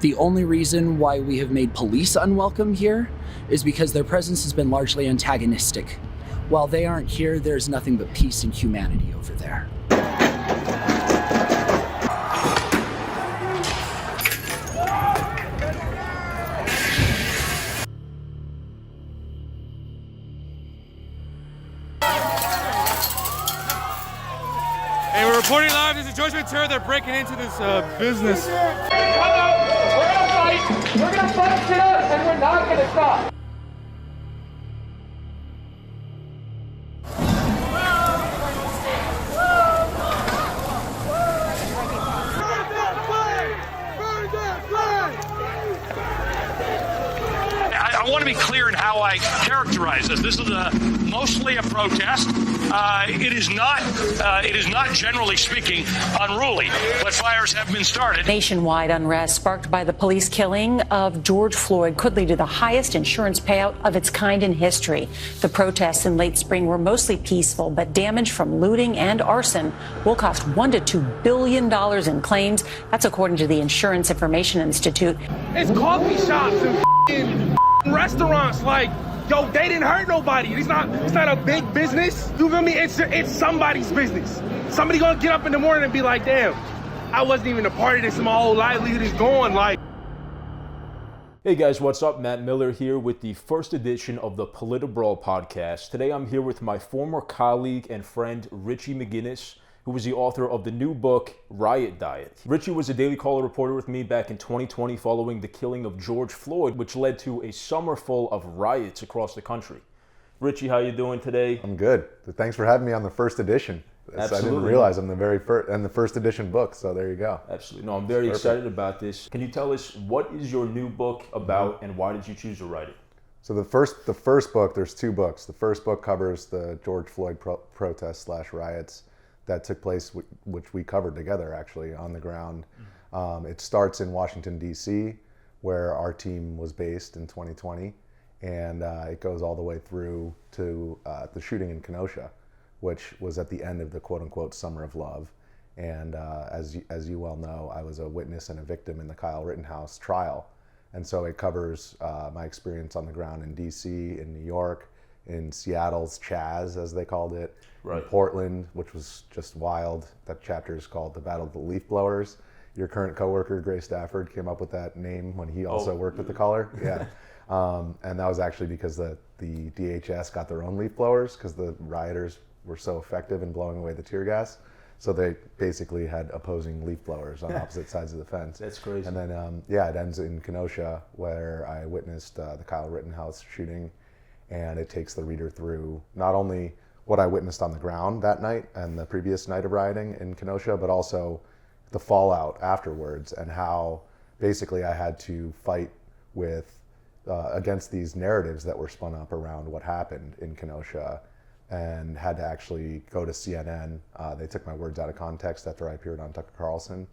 The only reason why we have made police unwelcome here is because their presence has been largely antagonistic. While they aren't here, there's nothing but peace and humanity over there. Hey, we're reporting live. There's a judgment terror. They're breaking into this business. We're gonna fight. We're gonna fight it up, and we're not gonna stop. I want to be clear in how I characterize this. This is mostly a protest. It is not, generally speaking, unruly, but fires have been started. Nationwide unrest sparked by the police killing of George Floyd could lead to the highest insurance payout of its kind in history. The protests in late spring were mostly peaceful, but damage from looting and arson will cost $1 to $2 billion in claims. That's according to the Insurance Information Institute. It's coffee shops and restaurants. Like, yo, they didn't hurt nobody. It's not a big business. You feel me? It's somebody's business. Somebody gonna get up in the morning and be like, damn, I wasn't even a part of this. My whole livelihood is gone. Like. Hey guys, what's up? Matt Miller here with the first edition of the PolitiBrawl Podcast. Today I'm here with my former colleague and friend Richie McGinniss, who is the author of the new book, Riot Diet. Richie was a Daily Caller reporter with me back in 2020 following the killing of George Floyd, which led to a summer full of riots across the country. Richie, how you doing today? I'm good. Thanks for having me on the first edition. Absolutely. I didn't realize I'm the very first and the first edition book, so there you go. Absolutely. No, I'm very excited about this. Can you tell us what is your new book about and why did you choose to write it? So the first book, there's two books. The first book covers the George Floyd protests / riots that took place, which we covered together actually on the ground. It starts in Washington, D.C., where our team was based in 2020, and it goes all the way through to the shooting in Kenosha, which was at the end of the quote-unquote Summer of Love. And as you well know, I was a witness and a victim in the Kyle Rittenhouse trial. And so it covers my experience on the ground in D.C., in New York, in Seattle's Chaz, as they called it, right. In Portland, which was just wild. That chapter is called The Battle of the Leaf Blowers. Your current coworker, Gray Stafford, came up with that name when he also worked at the Caller. Yeah. And that was actually because the DHS got their own leaf blowers because the rioters were so effective in blowing away the tear gas. So they basically had opposing leaf blowers on opposite sides of the fence. That's crazy. And then, it ends in Kenosha, where I witnessed the Kyle Rittenhouse shooting. And it takes the reader through not only what I witnessed on the ground that night and the previous night of rioting in Kenosha, but also the fallout afterwards and how basically I had to fight with against these narratives that were spun up around what happened in Kenosha, and had to actually go to CNN. They took my words out of context after I appeared on Tucker Carlson.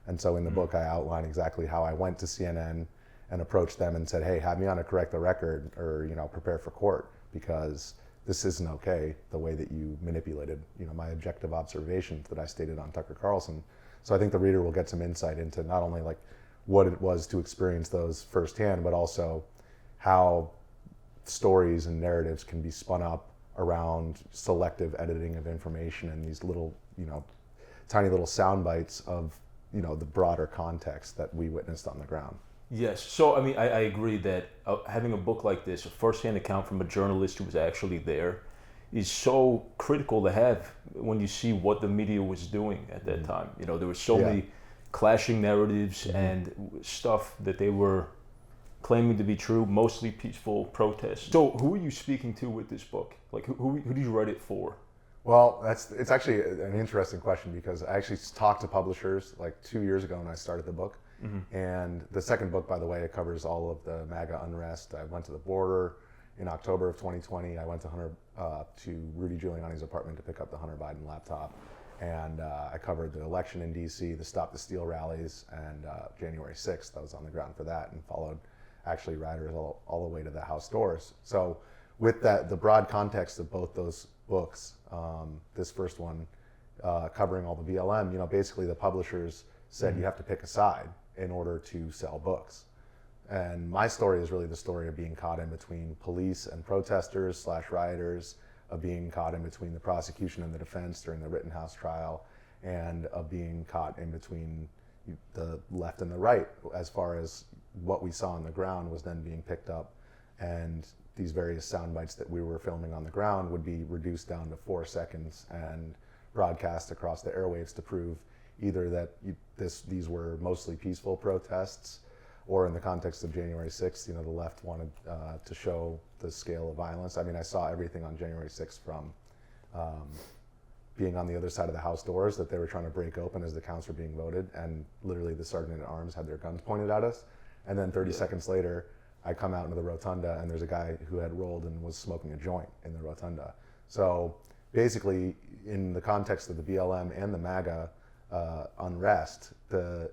And so in the book, I outline exactly how I went to CNN and approached them and said, hey, have me on to correct the record or, prepare for court, because this isn't okay, the way that you manipulated, my objective observations that I stated on Tucker Carlson. So I think the reader will get some insight into not only like what it was to experience those firsthand, but also how stories and narratives can be spun up around selective editing of information and these little, tiny little sound bites of, the broader context that we witnessed on the ground. Yes. So, I agree that having a book like this, a first-hand account from a journalist who was actually there, is so critical to have when you see what the media was doing at that time. There were so many clashing narratives and stuff that they were claiming to be true, mostly peaceful protests. So who are you speaking to with this book? Like, who did you write it for? Well, it's actually an interesting question, because I actually talked to publishers like 2 years ago when I started the book. Mm-hmm. And the second book, by the way, it covers all of the MAGA unrest. I went to the border in October of 2020. I went to Rudy Giuliani's apartment to pick up the Hunter Biden laptop. And I covered the election in DC, the Stop the Steal rallies, and January 6th, I was on the ground for that and followed actually rioters all the way to the House doors. So with that, the broad context of both those books, this first one covering all the BLM, basically the publishers said you have to pick a side in order to sell books. And my story is really the story of being caught in between police and protesters / rioters, of being caught in between the prosecution and the defense during the Rittenhouse trial, and of being caught in between the left and the right, as far as what we saw on the ground was then being picked up, and these various sound bites that we were filming on the ground would be reduced down to 4 seconds and broadcast across the airwaves to prove either that these were mostly peaceful protests, or in the context of January 6th, the left wanted to show the scale of violence. I mean, I saw everything on January 6th from being on the other side of the House doors that they were trying to break open as the counts were being voted, and literally the sergeant-at-arms had their guns pointed at us. And then 30 seconds later, I come out into the rotunda, and there's a guy who had rolled and was smoking a joint in the rotunda. So basically, in the context of the BLM and the MAGA unrest, the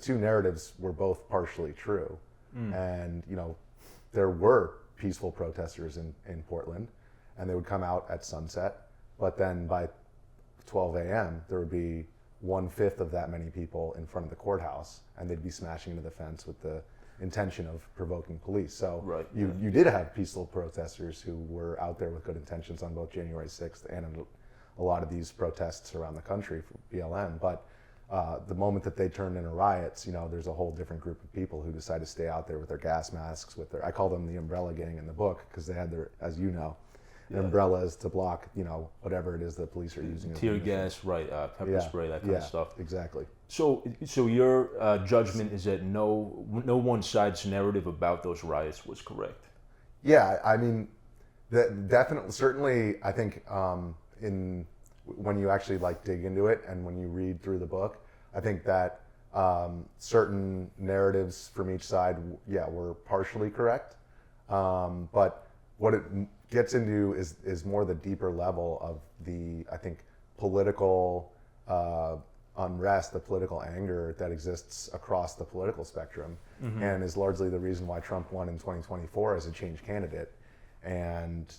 two narratives were both partially true. And there were peaceful protesters in Portland, and they would come out at sunset, but then by 12 a.m. there would be 1/5 of that many people in front of the courthouse, and they'd be smashing into the fence with the intention of provoking police. So you did have peaceful protesters who were out there with good intentions on both January 6th and a lot of these protests around the country for BLM, but the moment that they turned into riots, there's a whole different group of people who decide to stay out there with their gas masks, I call them the umbrella gang in the book, because they had their, as you know, umbrellas to block, whatever it is the police are using. Tear gas, pepper spray, that kind of stuff. Exactly. So your judgment is that no one side's narrative about those riots was correct? Yeah, I mean, definitely, certainly, I think when you actually dig into it and when you read through the book, I think that certain narratives from each side, were partially correct. But what it gets into is more the deeper level of the, I think, political unrest, the political anger that exists across the political spectrum, and is largely the reason why Trump won in 2024 as a change candidate. And,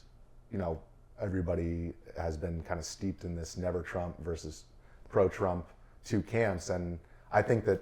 everybody has been kind of steeped in this never Trump versus pro-Trump two camps. And I think that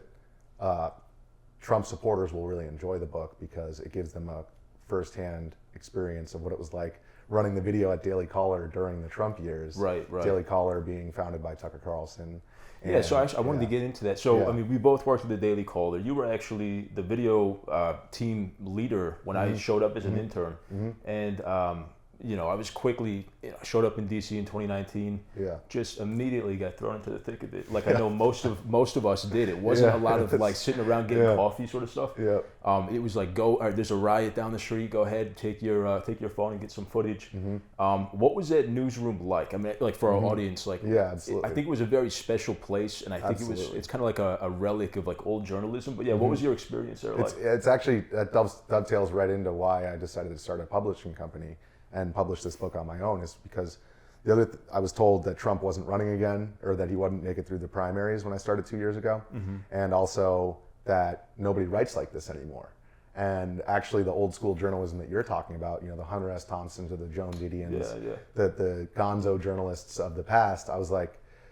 Trump supporters will really enjoy the book because it gives them a firsthand experience of what it was like running the video at Daily Caller during the Trump years. Right. Daily Caller being founded by Tucker Carlson. And, so I wanted to get into that. So, I mean, we both worked with the Daily Caller. You were actually the video team leader when I showed up as an intern. And, I was quickly, showed up in DC in 2019. Just immediately got thrown into the thick of it. I know most of us did. It wasn't a lot of sitting around getting coffee sort of stuff. It was there's a riot down the street. Go ahead, take your phone and get some footage. What was that newsroom like? I mean, for our audience, absolutely. I think it was a very special place, and I think it's kind of like a relic of old journalism. But what was your experience there like? It's actually, that dovetails right into why I decided to start a publishing company and publish this book on my own, is because I was told that Trump wasn't running again, or that he wouldn't make it through the primaries when I started 2 years ago, and also that nobody writes like this anymore. And actually the old school journalism that you're talking about, the Hunter S. Thompsons or the Joan Didions, the gonzo journalists of the past, I was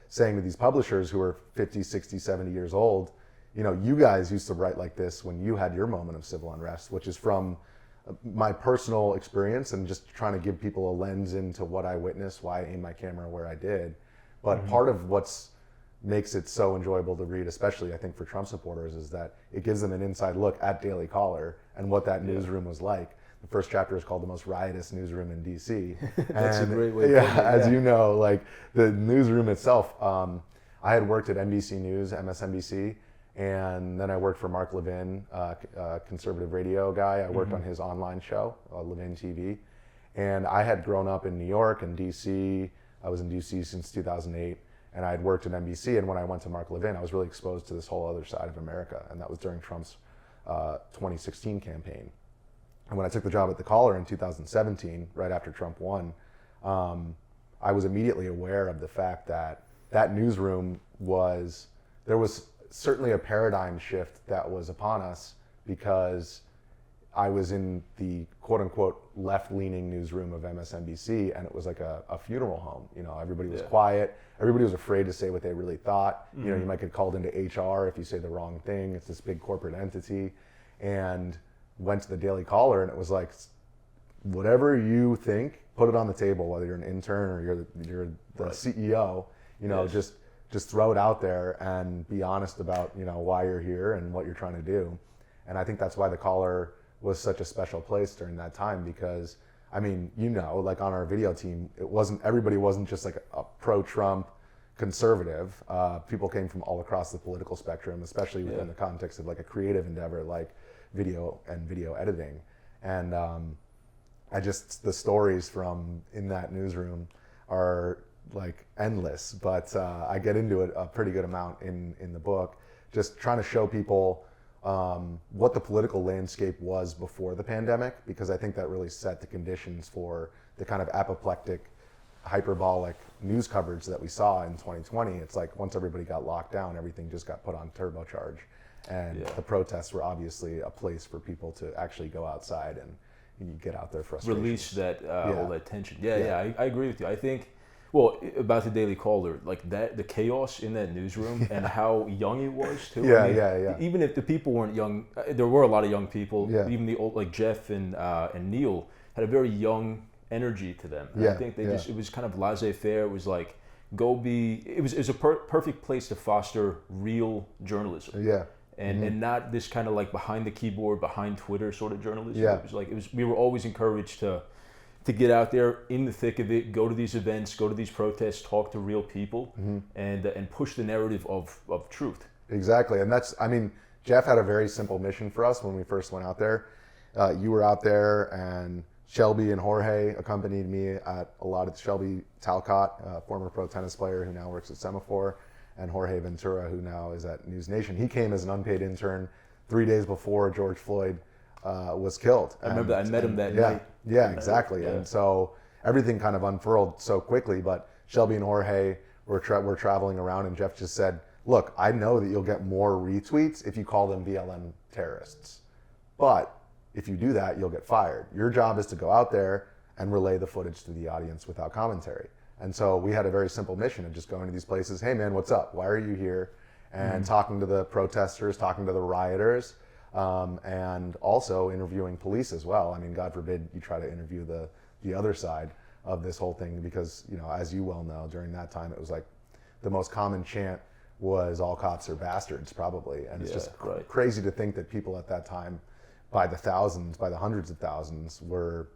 saying to these publishers who are 50, 60, 70 years old, you guys used to write like this when you had your moment of civil unrest, which is from my personal experience and just trying to give people a lens into what I witnessed, why I aimed my camera where I did. But part of what's makes it so enjoyable to read, especially I think for Trump supporters, is that it gives them an inside look at Daily Caller and what that newsroom was like. The first chapter is called The Most Riotous Newsroom in DC. That's and, a great way to put it. As you know, the newsroom itself, I had worked at NBC News, MSNBC, and then I worked for Mark Levin, a conservative radio guy. I worked on his online show, Levin TV. And I had grown up in New York and DC. I was in DC since 2008. And I had worked at NBC. And when I went to Mark Levin, I was really exposed to this whole other side of America. And that was during Trump's 2016 campaign. And when I took the job at the Caller in 2017, right after Trump won, I was immediately aware of the fact that that newsroom there was certainly a paradigm shift that was upon us, because I was in the quote unquote left-leaning newsroom of MSNBC, and it was like a funeral home. You know, everybody was quiet. Everybody was afraid to say what they really thought. You know, you might get called into HR if you say the wrong thing. It's this big corporate entity. And went to the Daily Caller, and it was like, whatever you think, put it on the table, whether you're an intern or you're the CEO, you know, just throw it out there and be honest about, you know, why you're here and what you're trying to do. And I think that's why the Caller was such a special place during that time, because I mean, you know, like on our video team, everybody wasn't just like a pro-Trump conservative. People came from all across the political spectrum, especially within the context of like a creative endeavor like video and video editing. And the stories from in that newsroom are like endless, but I get into it a pretty good amount in the book, just trying to show people what the political landscape was before the pandemic, because I think that really set the conditions for the kind of apoplectic, hyperbolic news coverage that we saw in 2020. It's like once everybody got locked down, everything just got put on turbocharge. And the protests were obviously a place for people to actually go outside and get out their frustration. Release that all that tension. I agree with you. I think, well, about the Daily Caller, like that, the chaos in that newsroom and how young it was too. Even if the people weren't young, there were a lot of young people. Even the old, like Jeff and Neil had a very young energy to them. And I think they it was kind of laissez-faire. It was like, it was a perfect place to foster real journalism. And not this kind of like behind the keyboard, behind Twitter sort of journalism. It was we were always encouraged to get out there in the thick of it, go to these events, go to these protests, talk to real people, and push the narrative of truth. Exactly, and Jeff had a very simple mission for us when we first went out there. You were out there, and Shelby and Jorge accompanied me at a lot of Shelby Talcott, former pro tennis player who now works at Semaphore, and Jorge Ventura, who now is at News Nation. He came as an unpaid intern 3 days before George Floyd was killed. I remember I met him that night. Yeah, exactly. And so everything kind of unfurled so quickly, but Shelby and Jorge were traveling around, and Jeff just said, look, I know that you'll get more retweets if you call them BLM terrorists. But if you do that, you'll get fired. Your job is to go out there and relay the footage to the audience without commentary. And so we had a very simple mission of just going to these places. Hey man, what's up? Why are you here? And talking to the protesters, talking to the rioters, and also interviewing police as well. I mean, God forbid you try to interview the other side of this whole thing, because, you know, as you well know, during that time, it was like the most common chant was all cops are bastards, probably. And it's just crazy to think that people at that time, by the thousands, by the hundreds of thousands, were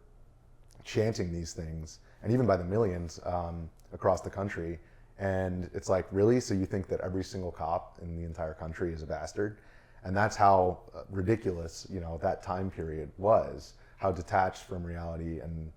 chanting these things, and even by the millions across the country. And it's like, really? So you think that every single cop in the entire country is a bastard? And that's how ridiculous, you know, that time period was, how detached from reality. And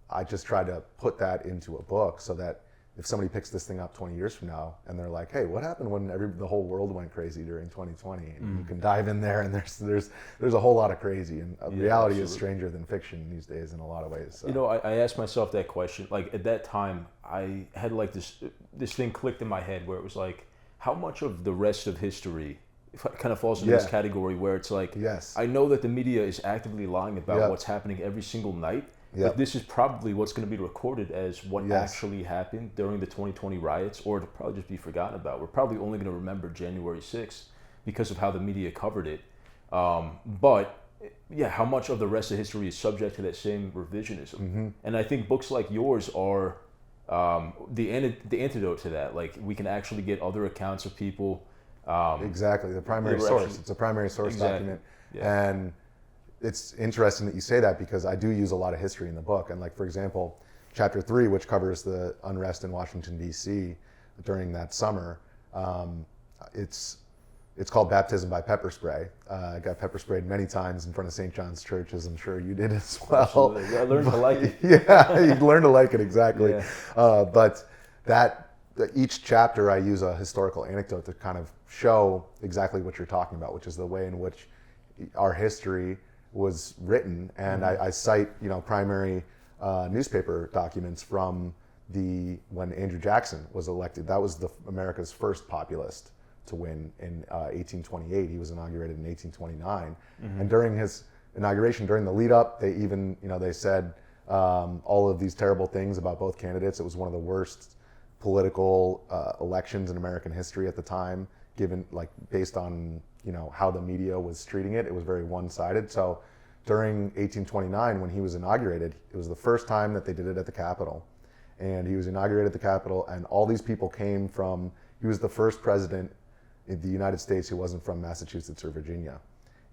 I just tried to put that into a book so that if somebody picks this thing up 20 years from now and they're like, hey, what happened when the whole world went crazy during 2020? And you can dive in there, and there's a whole lot of crazy. And reality is stranger than fiction these days in a lot of ways. So. You know, I asked myself that question. Like at that time, I had like this thing clicked in my head where it was like, how much of the rest of history kind of falls into this category where it's like, I know that the media is actively lying about what's happening every single night. But this is probably what's going to be recorded as what actually happened during the 2020 riots, or it'll probably just be forgotten about. We're probably only going to remember January 6th because of how the media covered it. But how much of the rest of history is subject to that same revisionism? And I think books like yours are the antidote to that. Like, we can actually get other accounts of people. Exactly, the primary source. It's a primary source document. And it's interesting that you say that, because I do use a lot of history in the book. And like, for example, chapter 3, which covers the unrest in Washington, D.C. during that summer, it's called Baptism by Pepper Spray. I got pepper sprayed many times in front of St. John's Church, as I'm sure you did as well. Absolutely. I learned to like it. You learn to like it, exactly. But each chapter I use a historical anecdote to kind of show exactly what you're talking about, which is the way in which our history was written. And I cite, you know, primary newspaper documents from when Andrew Jackson was elected. That was America's first populist to win in 1828. He was inaugurated in 1829. And during his inauguration, during the lead up, they even, they said all of these terrible things about both candidates. It was one of the worst political elections in American history at the time, given based on how the media was treating it. It was very one-sided. So during 1829, when he was inaugurated, it was the first time that they did it at the Capitol, and he was inaugurated at the Capitol, and all these people came from. He was the first president in the United States who wasn't from Massachusetts or Virginia.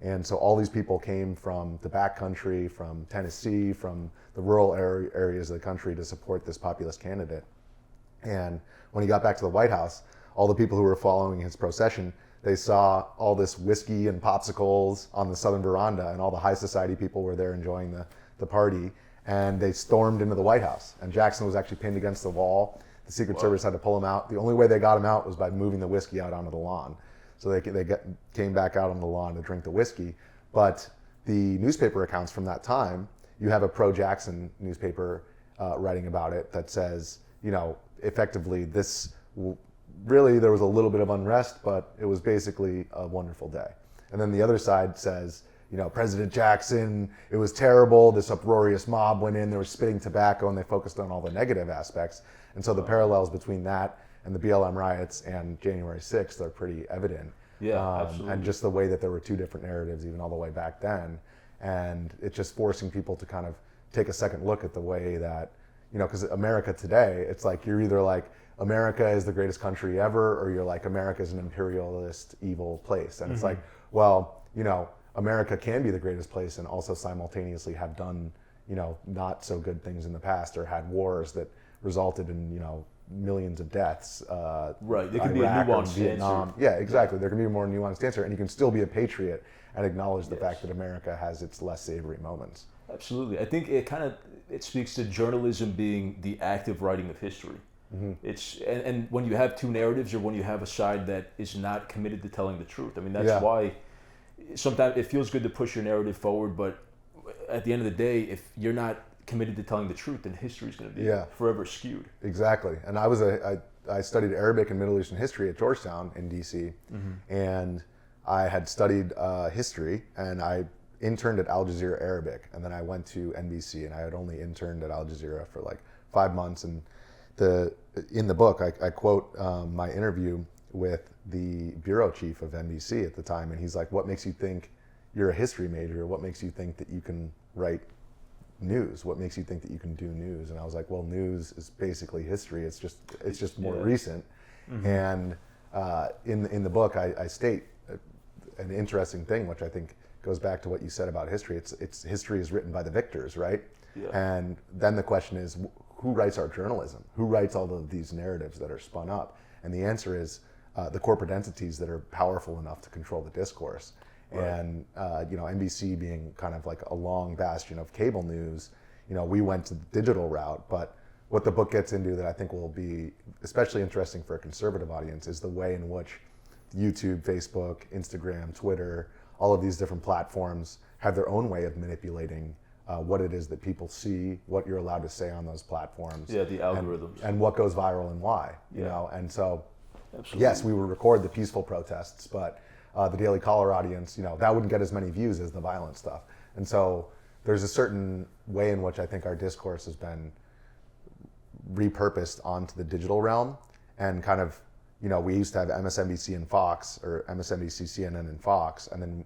And so all these people came from the backcountry, from Tennessee, from the rural areas of the country to support this populist candidate. And when he got back to the White House, all the people who were following his procession, they saw all this whiskey and popsicles on the southern veranda, and all the high society people were there enjoying the party. And they stormed into the White House. And Jackson was actually pinned against the wall. The Secret Service had to pull him out. The only way they got him out was by moving the whiskey out onto the lawn. So they came back out on the lawn to drink the whiskey. But the newspaper accounts from that time, you have a pro-Jackson newspaper writing about it that says, effectively really there was a little bit of unrest, but it was basically a wonderful day. And then the other side says, President Jackson, it was terrible. This uproarious mob went in, they were spitting tobacco, and they focused on all the negative aspects. And so the parallels between that and the BLM riots and January 6th are pretty evident. Yeah, absolutely. And just the way that there were two different narratives, even all the way back then. And it's just forcing people to kind of take a second look at the way that, because America today, it's like you're either like, America is the greatest country ever, or you're like, America is an imperialist, evil place. And it's like, well, America can be the greatest place and also simultaneously have done, not so good things in the past, or had wars that resulted in, millions of deaths. Right, there can be a nuanced answer. Yeah, exactly. There can be a more nuanced answer, and you can still be a patriot and acknowledge the fact that America has its less savory moments. Absolutely. I think it speaks to journalism being the active writing of history. Mm-hmm. And when you have two narratives, or when you have a side that is not committed to telling the truth. I mean, that's why sometimes it feels good to push your narrative forward, but at the end of the day, if you're not committed to telling the truth, then history is going to be forever skewed. Exactly. And I studied Arabic and Middle Eastern history at Georgetown in DC, and I had studied history, and I interned at Al Jazeera Arabic, and then I went to NBC, and I had only interned at Al Jazeera for like 5 months. And in the book, I quote my interview with the bureau chief of NBC at the time, and he's like, "What makes you think you're a history major? What makes you think that you can write news? What makes you think that you can do news?" And I was like, "Well, news is basically history. It's just more recent." And in the book, I state an interesting thing, which I think goes back to what you said about history. It's history is written by the victors, right? Yeah. And then the question is, who writes our journalism? Who writes all of these narratives that are spun up? And the answer is the corporate entities that are powerful enough to control the discourse. Right. And NBC being kind of like a long bastion of cable news, we went to the digital route. But what the book gets into that I think will be especially interesting for a conservative audience is the way in which YouTube, Facebook, Instagram, Twitter, all of these different platforms have their own way of manipulating what it is that people see, what you're allowed to say on those platforms. Yeah, the algorithms. And what goes viral and why, you know? And so, absolutely. Yes, we would record the peaceful protests, but the Daily Caller audience, that wouldn't get as many views as the violent stuff. And so there's a certain way in which I think our discourse has been repurposed onto the digital realm, and kind of, we used to have MSNBC and Fox, or MSNBC, CNN, and Fox, and then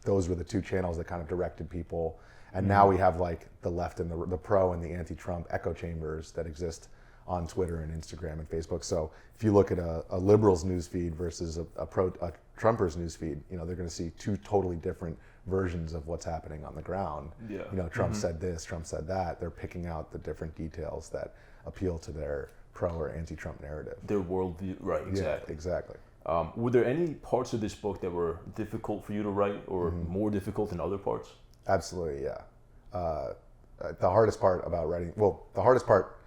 those were the two channels that kind of directed people. And now we have like the left and the pro and the anti-Trump echo chambers that exist on Twitter and Instagram and Facebook. So if you look at a liberal's newsfeed versus a Trumper's newsfeed, they're going to see two totally different versions of what's happening on the ground. Yeah. Trump said this, Trump said that. They're picking out the different details that appeal to their pro or anti-Trump narrative. Their worldview, right? Exactly. Yeah, exactly. Were there any parts of this book that were difficult for you to write, or more difficult than other parts? Absolutely, yeah. The hardest part about writing, the hardest part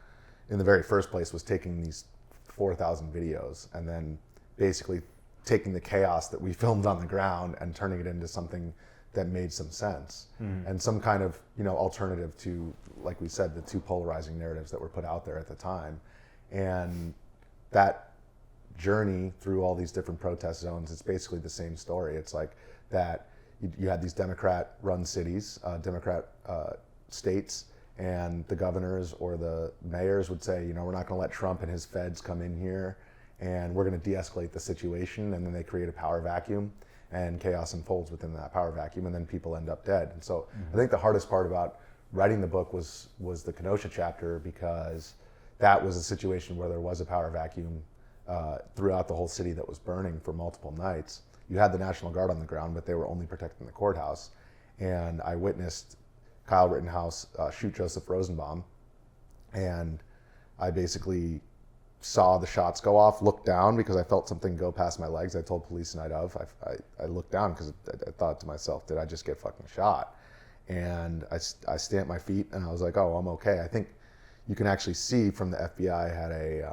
in the very first place was taking these 4,000 videos and then basically taking the chaos that we filmed on the ground and turning it into something that made some sense and some kind of, alternative to, like we said, the two polarizing narratives that were put out there at the time. And that journey through all these different protest zones, it's basically the same story. It's like that you had these Democrat-run cities, Democrat states, and the governors or the mayors would say, we're not going to let Trump and his feds come in here, and we're going to de-escalate the situation, and then they create a power vacuum, and chaos unfolds within that power vacuum, and then people end up dead. And so I think the hardest part about writing the book was the Kenosha chapter, because that was a situation where there was a power vacuum throughout the whole city that was burning for multiple nights. You had the National Guard on the ground, but they were only protecting the courthouse. And I witnessed Kyle Rittenhouse shoot Joseph Rosenbaum, and I basically saw the shots go off, looked down because I felt something go past my legs. I told police the night of. I looked down because I thought to myself, did I just get fucking shot? And I stamped my feet and I was like, oh, I'm okay. I think you can actually see from the FBI had a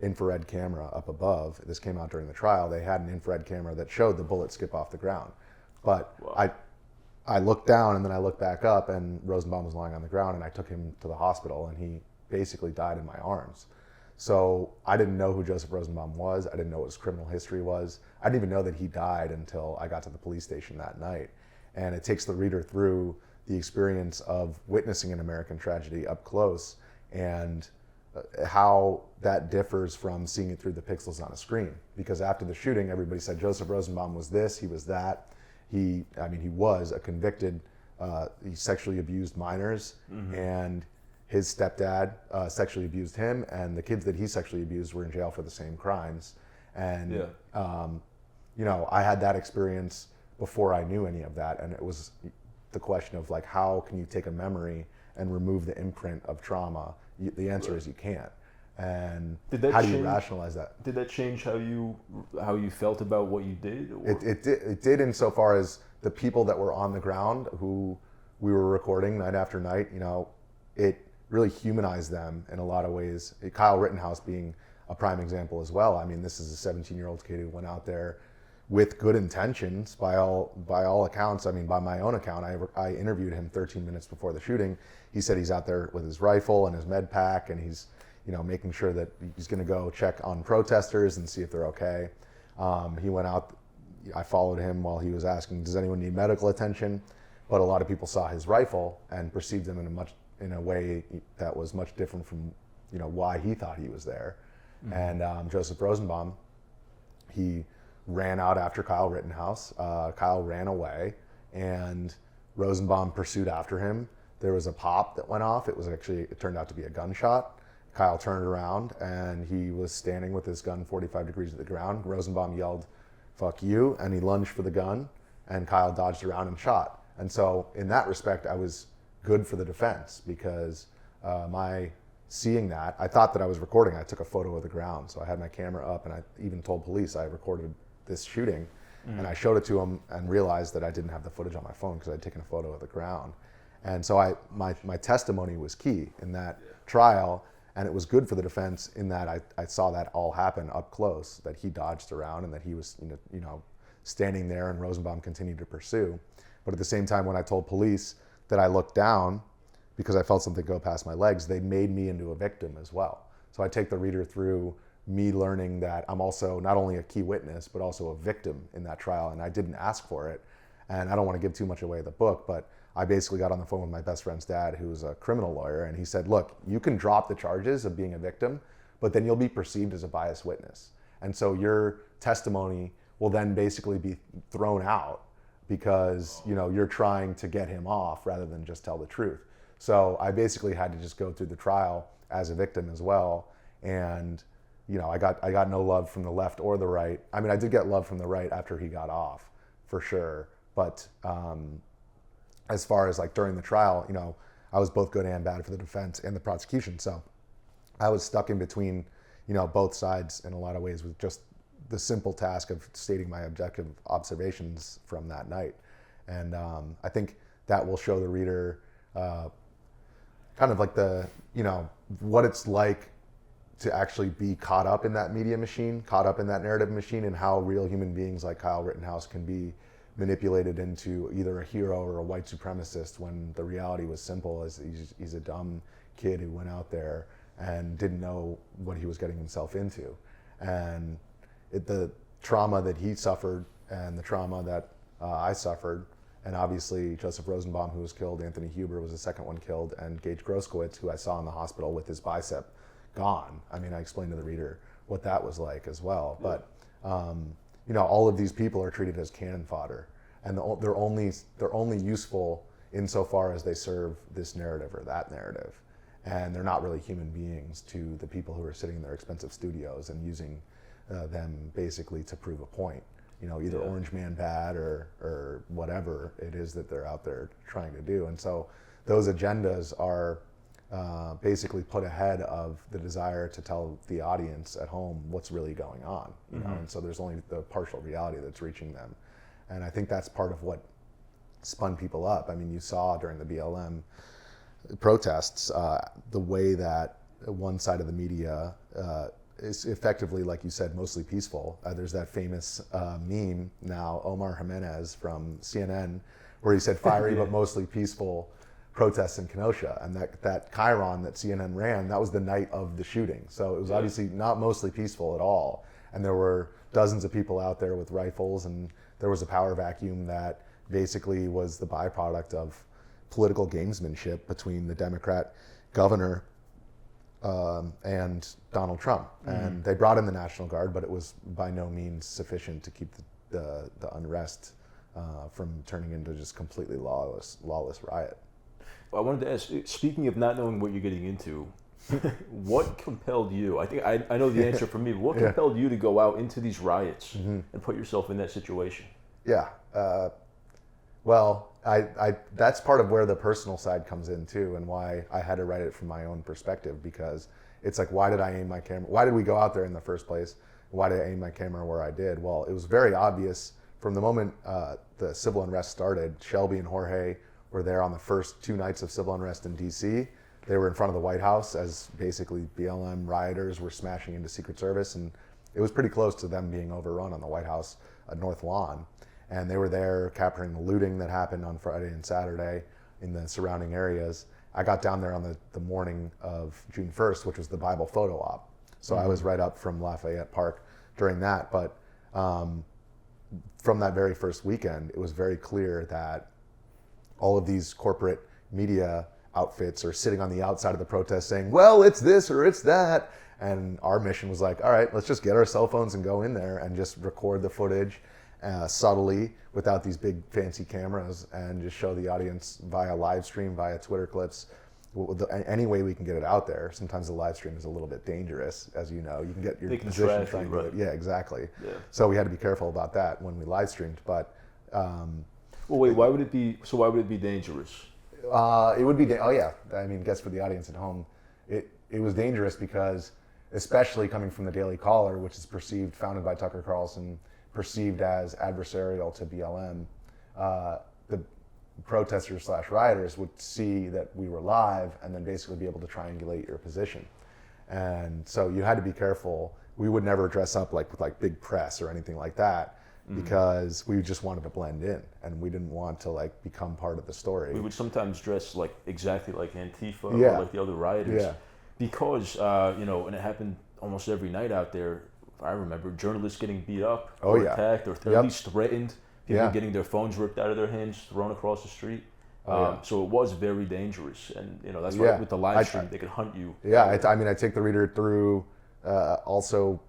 infrared camera up above. This came out during the trial. They had an infrared camera that showed the bullet skip off the ground. But wow. I looked down and then I looked back up and Rosenbaum was lying on the ground, and I took him to the hospital and he basically died in my arms. So I didn't know who Joseph Rosenbaum was. I didn't know what his criminal history was. I didn't even know that he died until I got to the police station that night. And it takes the reader through the experience of witnessing an American tragedy up close, and how that differs from seeing it through the pixels on a screen. Because after the shooting, everybody said Joseph Rosenbaum was this, he was that. He was a convicted, he sexually abused minors, and his stepdad sexually abused him, and the kids that he sexually abused were in jail for the same crimes. And, I had that experience before I knew any of that. And it was the question of like, how can you take a memory and remove the imprint of trauma? The answer is you can't. And how do you rationalize that? Did that change how you felt about what you did? Or? It did insofar as the people that were on the ground who we were recording night after night, it really humanized them in a lot of ways. Kyle Rittenhouse being a prime example as well. I mean, this is a 17-year-old kid who went out there with good intentions by all accounts. I mean, by my own account, I interviewed him 13 minutes before the shooting. He said he's out there with his rifle and his med pack, and he's making sure that he's going to go check on protesters and see if they're okay. He went out. I followed him while he was asking, does anyone need medical attention? But a lot of people saw his rifle and perceived him in a way that was much different from why he thought he was there. Mm-hmm. And Joseph Rosenbaum, he ran out after Kyle Rittenhouse. Kyle ran away, and Rosenbaum pursued after him. There was a pop that went off. It turned out to be a gunshot. Kyle turned around and he was standing with his gun 45 degrees to the ground. Rosenbaum yelled, "Fuck you," and he lunged for the gun, and Kyle dodged around and shot. And so in that respect, I was good for the defense, because my seeing that, I thought that I was recording. I took a photo of the ground. So I had my camera up, and I even told police I recorded this shooting, and I showed it to them and realized that I didn't have the footage on my phone because I'd taken a photo of the ground. And so my testimony was key in that trial, and it was good for the defense in that I saw that all happen up close, that he dodged around and that he was standing there and Rosenbaum continued to pursue. But at the same time, when I told police that I looked down because I felt something go past my legs, they made me into a victim as well. So I take the reader through me learning that I'm also not only a key witness, but also a victim in that trial, and I didn't ask for it. And I don't want to give too much away of the book, but I basically got on the phone with my best friend's dad, who's a criminal lawyer, and he said, look, you can drop the charges of being a victim, but then you'll be perceived as a biased witness. And so your testimony will then basically be thrown out because you're trying to get him off rather than just tell the truth. So I basically had to just go through the trial as a victim as well. And I got no love from the left or the right. I mean, I did get love from the right after he got off, for sure. But as far as like during the trial, I was both good and bad for the defense and the prosecution. So I was stuck in between, both sides in a lot of ways, with just the simple task of stating my objective observations from that night. And I think that will show the reader kind of like what it's like to actually be caught up in that media machine, caught up in that narrative machine, and how real human beings like Kyle Rittenhouse can be manipulated into either a hero or a white supremacist, when the reality was simple, as he's a dumb kid who went out there and didn't know what he was getting himself into. And the trauma that he suffered and the trauma that I suffered. And obviously Joseph Rosenbaum, who was killed, Anthony Huber was the second one killed, and Gage Groskowitz, who I saw in the hospital with his bicep gone. I mean, I explained to the reader what that was like as well. Yeah. But all of these people are treated as cannon fodder, and they're only useful insofar as they serve this narrative or that narrative, and they're not really human beings to the people who are sitting in their expensive studios and using them basically to prove a point. Either Orange Man bad or whatever it is that they're out there trying to do. And so those agendas are basically put ahead of the desire to tell the audience at home what's really going on. And so there's only the partial reality that's reaching them. And I think that's part of what spun people up. I mean, you saw during the BLM protests the way that one side of the media is effectively, like you said, mostly peaceful. There's that famous meme now, Omar Jimenez from CNN, where he said fiery but mostly peaceful protests in Kenosha. And that chyron that CNN ran, that was the night of the shooting. So it was obviously not mostly peaceful at all. And there were dozens of people out there with rifles, and there was a power vacuum that basically was the byproduct of political gamesmanship between the Democrat governor and Donald Trump. And they brought in the National Guard, but it was by no means sufficient to keep the unrest from turning into just completely lawless riot. I wanted to ask, speaking of not knowing what you're getting into, what compelled you, I think I know the answer for me, but what compelled you to go out into these riots and put yourself in that situation? Yeah, well, I that's part of where the personal side comes in too, and why I had to write it from my own perspective, because it's like, why did I aim my camera? Why did we go out there in the first place? Why did I aim my camera where I did? Well, it was very obvious from the moment the civil unrest started. Shelby and Jorge were there on the first 2 nights of civil unrest in DC. They were in front of the White House as basically BLM rioters were smashing into Secret Service, and it was pretty close to them being overrun on the White House North Lawn. And they were there capturing the looting that happened on Friday and Saturday in the surrounding areas. I got down there on the morning of June 1st, which was the Bible photo op. So I was right up from Lafayette Park during that. But from that very first weekend, it was very clear that all of these corporate media outfits are sitting on the outside of the protest saying, well, it's this or it's that. And our mission was like, all right, let's just get our cell phones and go in there and just record the footage subtly without these big fancy cameras, and just show the audience via live stream, via Twitter clips, any way we can get it out there. Sometimes the live stream is a little bit dangerous, as you know. You can get your position trying to do it. Yeah, exactly. Yeah. So we had to be careful about that when we live streamed. But well, wait, why would it be dangerous? It would be. Oh yeah, I mean, guess for the audience at home, it was dangerous because, especially coming from the Daily Caller, which is founded by Tucker Carlson, perceived as adversarial to BLM, the protesters / rioters would see that we were live and then basically be able to triangulate your position. And so you had to be careful. We would never dress up with big press or anything like that, because we just wanted to blend in, and we didn't want to become part of the story. We would sometimes dress exactly like Antifa or like the other rioters, because and it happened almost every night out there. I remember journalists getting beat up or attacked or at least threatened, people getting their phones ripped out of their hands, thrown across the street. So it was very dangerous, and that's why with the live stream they could hunt you. Yeah, I take the reader through. Also,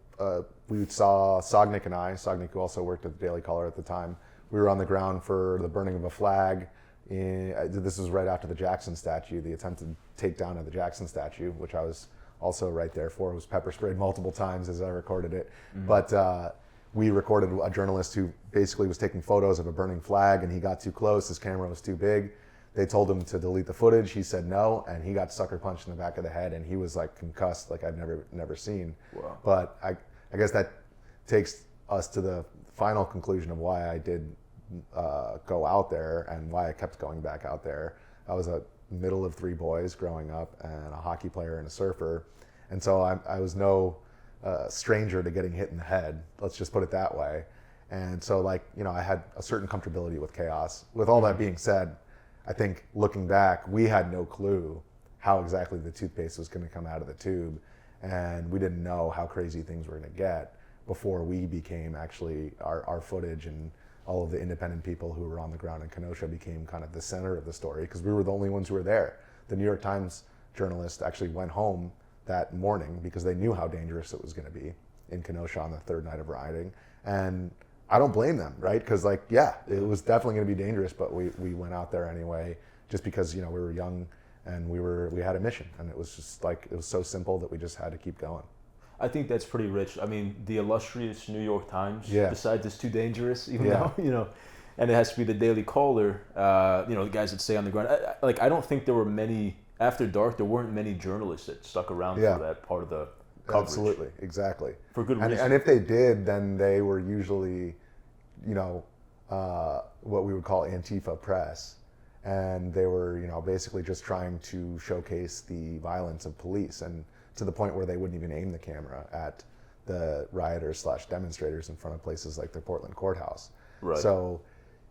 we saw Sognick and Sognick, who also worked at the Daily Caller at the time. We were on the ground for the burning of a flag. This was right after the Jackson statue, the attempted takedown of the Jackson statue, which I was also right there for. It was pepper sprayed multiple times as I recorded it. But we recorded a journalist who basically was taking photos of a burning flag, and he got too close, his camera was too big. They told him to delete the footage, he said no, and he got sucker punched in the back of the head, and he was concussed like I'd never seen. Wow. But I guess that takes us to the final conclusion of why I did go out there and why I kept going back out there. I was a middle of 3 boys growing up, and a hockey player and a surfer, and so I was no stranger to getting hit in the head, let's just put it that way. And so I had a certain comfortability with chaos. With all that being said, I think looking back, we had no clue how exactly the toothpaste was going to come out of the tube, and we didn't know how crazy things were going to get before we became actually our footage and all of the independent people who were on the ground in Kenosha became kind of the center of the story because we were the only ones who were there. The New York Times journalist actually went home that morning because they knew how dangerous it was going to be in Kenosha on the third night of rioting. And I don't blame them, right? Because like, yeah, it was definitely going to be dangerous, but we went out there anyway, just because, you know, we were young and we had a mission, and it was just like, it was so simple that we just had to keep going. I think that's pretty rich. I mean, the illustrious New York Times decides it's too dangerous, even though, you know, and it has to be the Daily Caller, you know, the guys that stay on the ground. I don't think there were many, after dark, there weren't many journalists that stuck around for that part of the coverage. Absolutely, exactly. For good reason. And if they did, then they were usually, you know, what we would call Antifa press. And they were, you know, basically just trying to showcase the violence of police, and to the point where they wouldn't even aim the camera at the rioters / demonstrators in front of places like the Portland courthouse. Right. So,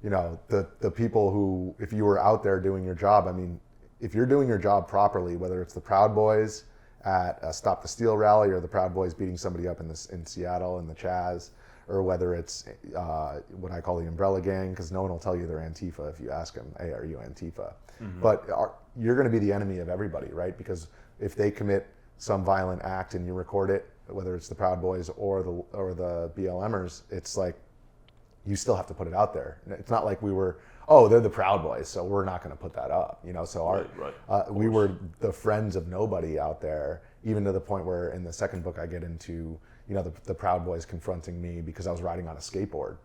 you know, the people who, if you were out there doing your job, I mean, if you're doing your job properly, whether it's the Proud Boys at a Stop the Steal rally, or the Proud Boys beating somebody up in Seattle in the Chaz, or whether it's what I call the Umbrella Gang, because no one will tell you they're Antifa if you ask them, hey, are you Antifa? Mm-hmm. But you're going to be the enemy of everybody, right? Because if they commit some violent act and you record it, whether it's the Proud Boys or the BLMers, it's like you still have to put it out there. It's not like we were, oh, they're the Proud Boys, so we're not going to put that up, you know. So we were the friends of nobody out there, even to the point where in the second book I get into, you know, the Proud Boys confronting me because I was riding on a skateboard,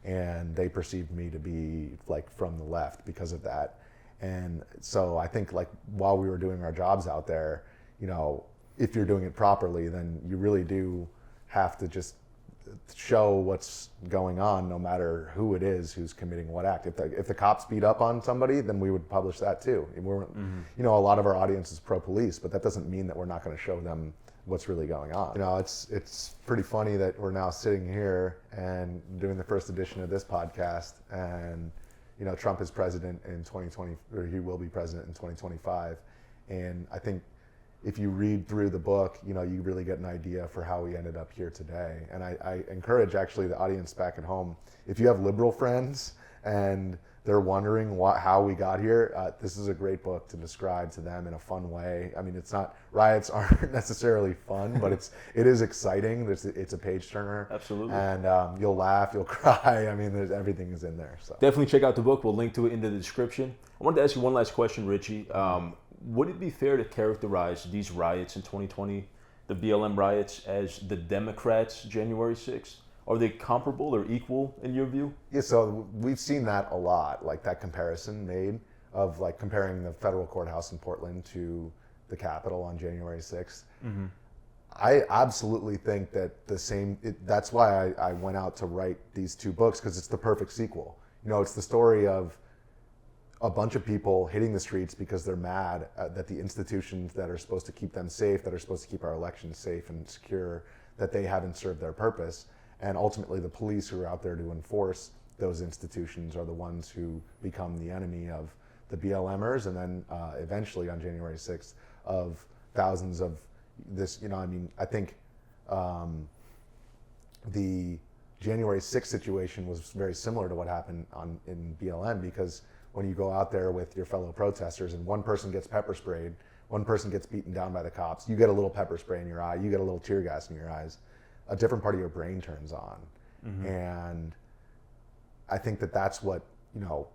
and they perceived me to be like from the left because of that. And so I think like while we were doing our jobs out there, you know, if you're doing it properly, then you really do have to just show what's going on, no matter who it is who's committing what act. If the cops beat up on somebody, then we would publish that too. You know, a lot of our audience is pro-police, but that doesn't mean that we're not going to show them what's really going on. You know, it's pretty funny that we're now sitting here and doing the first edition of this podcast, and you know, Trump is president in 2020, or he will be president in 2025, and I think if you read through the book, you know, you really get an idea for how we ended up here today. And I encourage actually the audience back at home, if you have liberal friends and they're wondering how we got here, this is a great book to describe to them in a fun way. I mean, it's not, riots aren't necessarily fun, but it is exciting. It's a page turner. Absolutely. And you'll laugh, you'll cry. I mean, everything is in there. So definitely check out the book. We'll link to it in the description. I wanted to ask you one last question, Richie. Would it be fair to characterize these riots in 2020, the BLM riots, as the Democrats' January 6th? Are they comparable or equal in your view? Yeah, so we've seen that a lot, like that comparison made of like comparing the federal courthouse in Portland to the Capitol on January 6th. Mm-hmm. I absolutely think that that's why I went out to write these two books, because it's the perfect sequel. You know, it's the story of a bunch of people hitting the streets because they're mad that the institutions that are supposed to keep them safe, that are supposed to keep our elections safe and secure, that they haven't served their purpose. And ultimately the police who are out there to enforce those institutions are the ones who become the enemy of the BLMers, and then eventually on January 6th of thousands of this, you know, I mean, I think the January 6th situation was very similar to what happened in BLM, because when you go out there with your fellow protesters and one person gets pepper sprayed, one person gets beaten down by the cops, you get a little pepper spray in your eye, you get a little tear gas in your eyes, a different part of your brain turns on. Mm-hmm. And I think that that's what, you know,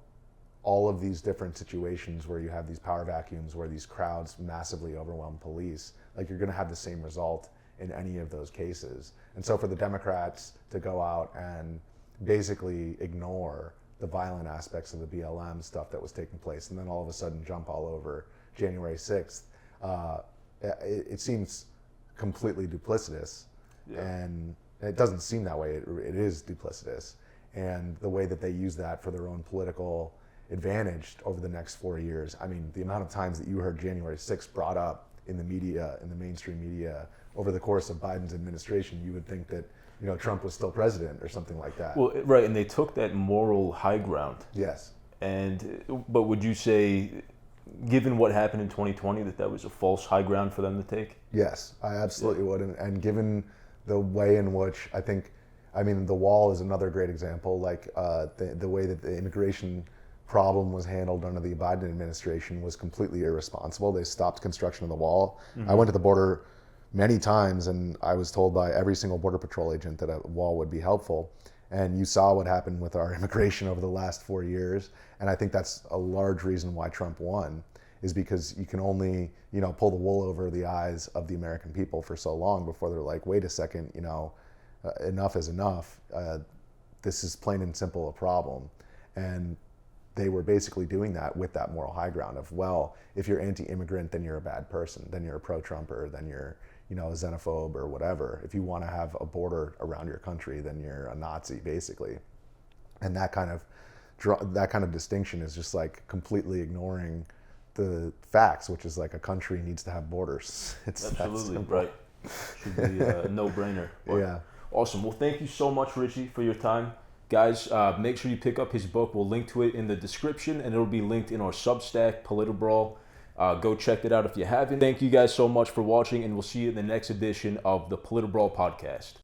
all of these different situations where you have these power vacuums, where these crowds massively overwhelm police, like you're gonna have the same result in any of those cases. And so for the Democrats to go out and basically ignore the violent aspects of the BLM stuff that was taking place, and then all of a sudden jump all over January 6th, it seems completely duplicitous. Yeah. And it doesn't seem that way. It is duplicitous. And the way that they use that for their own political advantage over the next 4 years. I mean, the amount of times that you heard January 6th brought up in the media, in the mainstream media, over the course of Biden's administration, you would think that, you know, Trump was still president or something like that. Well, right, and they took that moral high ground. Yes. But would you say, given what happened in 2020, that was a false high ground for them to take? Yes, I absolutely would. And given the way in which I think I mean, the wall is another great example. Like the way that the immigration problem was handled under the Biden administration was completely irresponsible. They stopped construction of the wall. I went to the border many times, and I was told by every single Border Patrol agent that a wall would be helpful. And you saw what happened with our immigration over the last 4 years. And I think that's a large reason why Trump won, is because you can only, pull the wool over the eyes of the American people for so long before they're like, wait a second, enough is enough. This is plain and simple a problem. And they were basically doing that with that moral high ground of, well, if you're anti-immigrant, then you're a bad person, then you're a pro-Trumper, then you're a xenophobe or whatever. If you want to have a border around your country, then you're a Nazi, basically. And that kind of distinction is just like completely ignoring the facts, which is like a country needs to have borders. It's absolutely right. Should be a no-brainer. Yeah. Awesome. Well, thank you so much, Richie, for your time. Guys, make sure you pick up his book. We'll link to it in the description, and it'll be linked in our Substack, PolitiBrawl. Go check it out if you haven't. Thank you guys so much for watching, and we'll see you in the next edition of the PolitiBrawl Podcast.